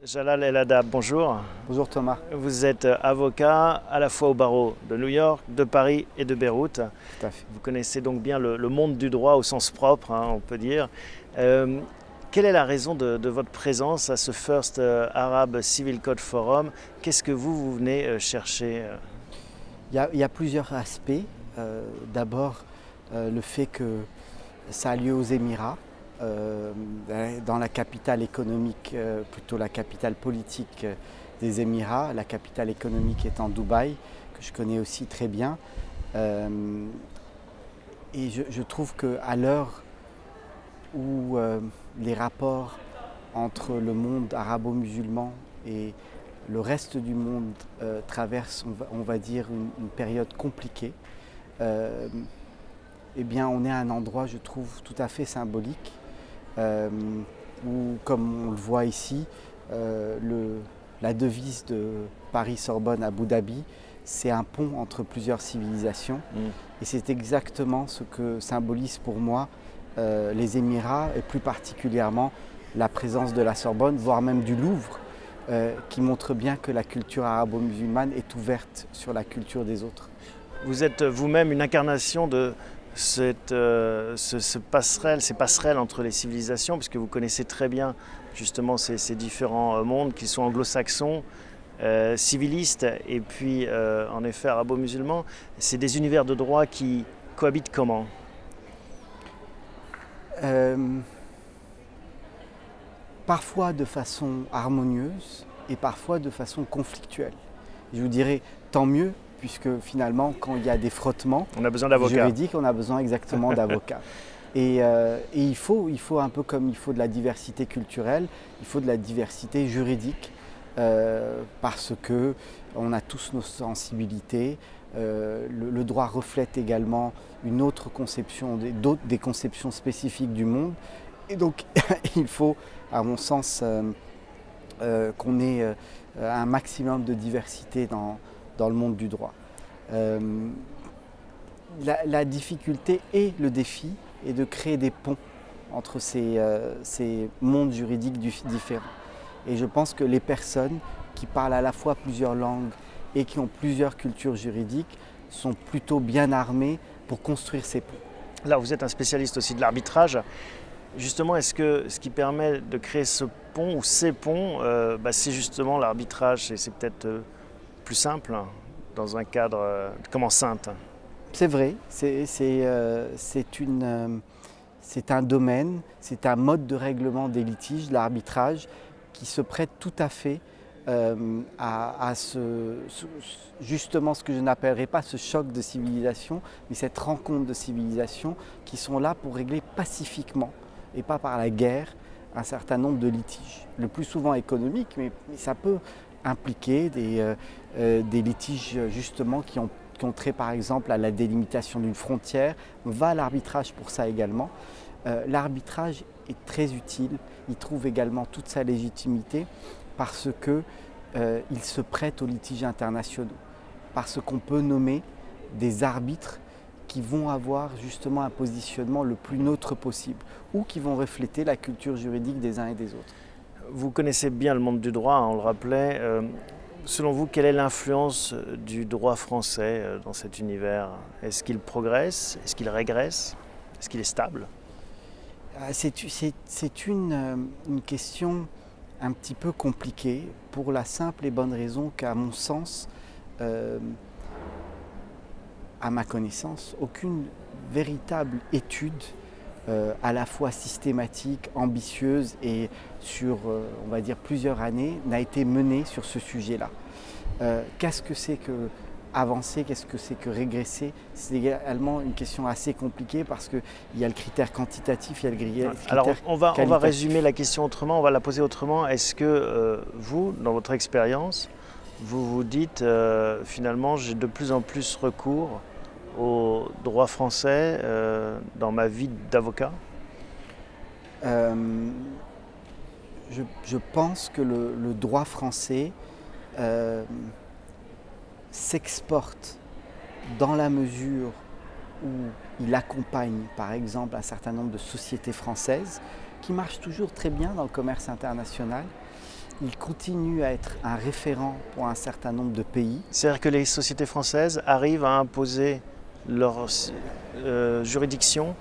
Jalal El Haddad, bonjour. Bonjour Thomas. Vous êtes avocat à la fois au barreau de New York, de Paris et de Beyrouth. Tout à fait. Vous connaissez donc bien le monde du droit au sens propre, on peut dire. Quelle est la raison de votre présence à ce First Arab Civil Code Forum? Qu'est-ce que vous venez chercher? Il y a plusieurs aspects. D'abord, le fait que ça a lieu aux Émirats, dans la capitale économique, plutôt la capitale politique des Émirats. La capitale économique étant Dubaï, que je connais aussi très bien. Et je trouve qu'à l'heure où les rapports entre le monde arabo-musulman et le reste du monde traversent, on va dire, une période compliquée, eh bien, on est à un endroit, je trouve, tout à fait symbolique, où, comme on le voit ici, la devise de Paris-Sorbonne à Abu Dhabi, c'est un pont entre plusieurs civilisations. Et c'est exactement ce que symbolise pour moi les Émirats, et plus particulièrement la présence de la Sorbonne, voire même du Louvre, qui montre bien que la culture arabo-musulmane est ouverte sur la culture des autres. Vous êtes vous-même une incarnation de ces passerelles entre les civilisations, puisque vous connaissez très bien justement ces différents mondes qui sont anglo-saxons, civilistes et puis en effet arabo-musulmans. C'est des univers de droit qui cohabitent comment? Parfois de façon harmonieuse et parfois de façon conflictuelle. Je vous dirais tant mieux, puisque finalement, quand il y a des frottements juridiques, on a besoin exactement d'avocats. Et il faut un peu comme il faut de la diversité culturelle, il faut de la diversité juridique, parce qu'on a tous nos sensibilités. Le droit reflète également une autre conception, des conceptions spécifiques du monde. Et donc, il faut, à mon sens, qu'on ait un maximum de diversité dans le monde du droit. La difficulté et le défi est de créer des ponts entre ces mondes juridiques différents. Et je pense que les personnes qui parlent à la fois plusieurs langues et qui ont plusieurs cultures juridiques sont plutôt bien armées pour construire ces ponts. Là, vous êtes un spécialiste aussi de l'arbitrage. Justement, est-ce que ce qui permet de créer ce pont ou ces ponts, c'est justement l'arbitrage, et c'est peut-être plus simple dans un cadre comme enceinte? C'est vrai, c'est un domaine, c'est un mode de règlement des litiges, l'arbitrage, qui se prête tout à fait à justement ce que je n'appellerais pas ce choc de civilisation, mais cette rencontre de civilisations qui sont là pour régler pacifiquement et pas par la guerre un certain nombre de litiges, le plus souvent économiques, mais ça peut impliquer des litiges justement qui ont trait par exemple à la délimitation d'une frontière. On va à l'arbitrage pour ça également. L'arbitrage est très utile, il trouve également toute sa légitimité parce qu'il se prête aux litiges internationaux, parce qu'on peut nommer des arbitres qui vont avoir justement un positionnement le plus neutre possible ou qui vont refléter la culture juridique des uns et des autres. Vous connaissez bien le monde du droit, on le rappelait. Selon vous, quelle est l'influence du droit français dans cet univers? Est-ce qu'il progresse? Est-ce qu'il régresse? Est-ce qu'il est stable? C'est une question un petit peu compliquée pour la simple et bonne raison qu'à mon sens, à ma connaissance, aucune véritable étude à la fois systématique, ambitieuse et sur, on va dire, plusieurs années n'a été menée sur ce sujet-là. Qu'est-ce que c'est que avancer, qu'est-ce que c'est que régresser? C'est également une question assez compliquée parce qu'il y a le critère quantitatif, il y a le critère qualitatif. Alors on va résumer la question autrement, on va la poser autrement. Est-ce que vous, dans votre expérience, vous vous dites finalement j'ai de plus en plus recours au droit français dans ma vie d'avocat? Je pense que le droit français s'exporte dans la mesure où il accompagne par exemple un certain nombre de sociétés françaises qui marchent toujours très bien dans le commerce international il continue à être un référent pour un certain nombre de pays. C'est-à-dire que les sociétés françaises arrivent à imposer leur juridiction.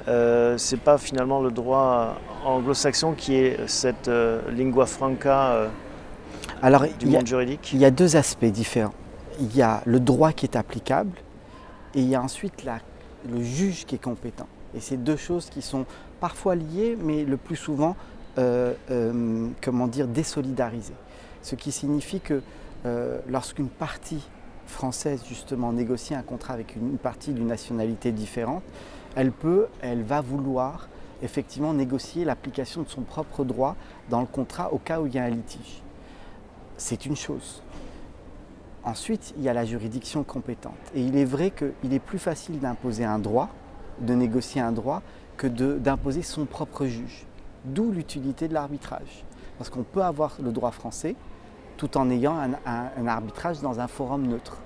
Ce n'est pas finalement le droit anglo-saxon qui est cette lingua franca du monde juridique. Il y a deux aspects différents. Il y a le droit qui est applicable et il y a ensuite le juge qui est compétent. Et c'est deux choses qui sont parfois liées, mais le plus souvent, comment dire, désolidarisées. Ce qui signifie que lorsqu'une partie française justement négocie un contrat avec une partie d'une nationalité différente, elle va vouloir effectivement négocier l'application de son propre droit dans le contrat au cas où il y a un litige. C'est une chose. Ensuite, il y a la juridiction compétente. Et il est vrai qu'il est plus facile d'imposer un droit, de négocier un droit, que d'imposer son propre juge. D'où l'utilité de l'arbitrage. Parce qu'on peut avoir le droit français tout en ayant un arbitrage dans un forum neutre.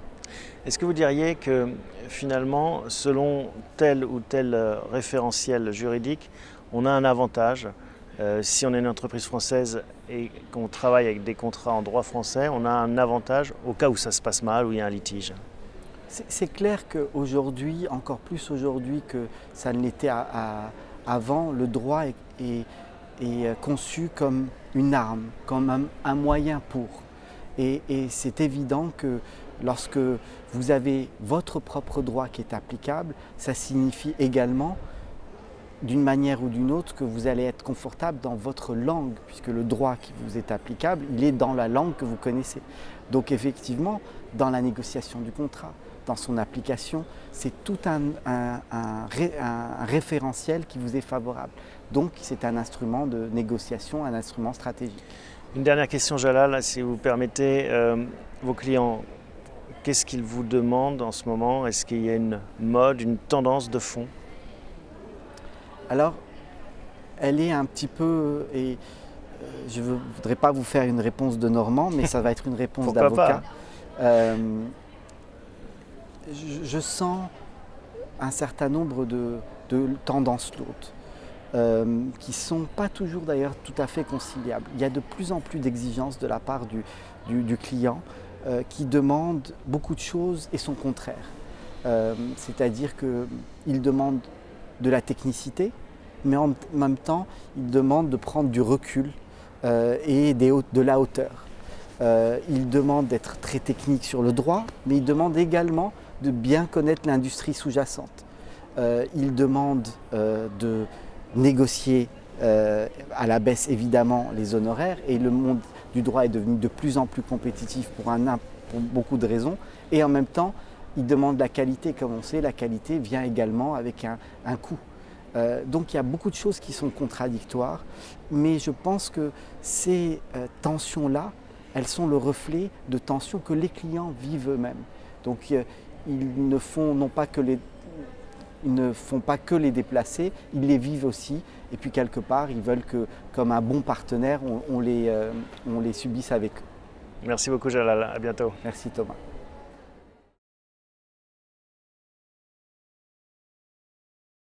Est-ce que vous diriez que finalement, selon tel ou tel référentiel juridique, on a un avantage si on est une entreprise française et qu'on travaille avec des contrats en droit français, on a un avantage au cas où ça se passe mal, où il y a un litige? C'est clair qu'aujourd'hui, encore plus aujourd'hui que ça ne l'était avant, le droit est conçu comme une arme, comme un moyen pour. Et c'est évident que lorsque vous avez votre propre droit qui est applicable, ça signifie également, d'une manière ou d'une autre, que vous allez être confortable dans votre langue, puisque le droit qui vous est applicable, il est dans la langue que vous connaissez. Donc effectivement, dans la négociation du contrat, dans son application, c'est tout un référentiel qui vous est favorable. Donc c'est un instrument de négociation, un instrument stratégique. Une dernière question, Jalal, si vous permettez. Vos clients, qu'est-ce qu'ils vous demandent en ce moment? Est-ce qu'il y a une mode, une tendance de fond? Alors, elle est un petit peu, et je ne voudrais pas vous faire une réponse de Normand, mais ça va être une réponse d'avocat. Je sens un certain nombre de tendances lourdes, qui ne sont pas toujours d'ailleurs tout à fait conciliables. Il y a de plus en plus d'exigences de la part du client qui demande beaucoup de choses et son contraire. C'est-à-dire qu'il demande de la technicité, mais en même temps, il demande de prendre du recul et de la hauteur. Il demande d'être très technique sur le droit, mais il demande également de bien connaître l'industrie sous-jacente. Il demande de négocier à la baisse évidemment les honoraires, et le monde du droit est devenu de plus en plus compétitif pour beaucoup de raisons, et en même temps il demande la qualité. Comme on sait, la qualité vient également avec un coût. Donc il y a beaucoup de choses qui sont contradictoires, mais je pense que ces tensions-là, elles sont le reflet de tensions que les clients vivent eux-mêmes. Donc ils ne font pas que les déplacer, ils les vivent aussi, et puis quelque part ils veulent que, comme un bon partenaire, on les subisse avec eux. Merci beaucoup, Jalal, à bientôt. Merci Thomas.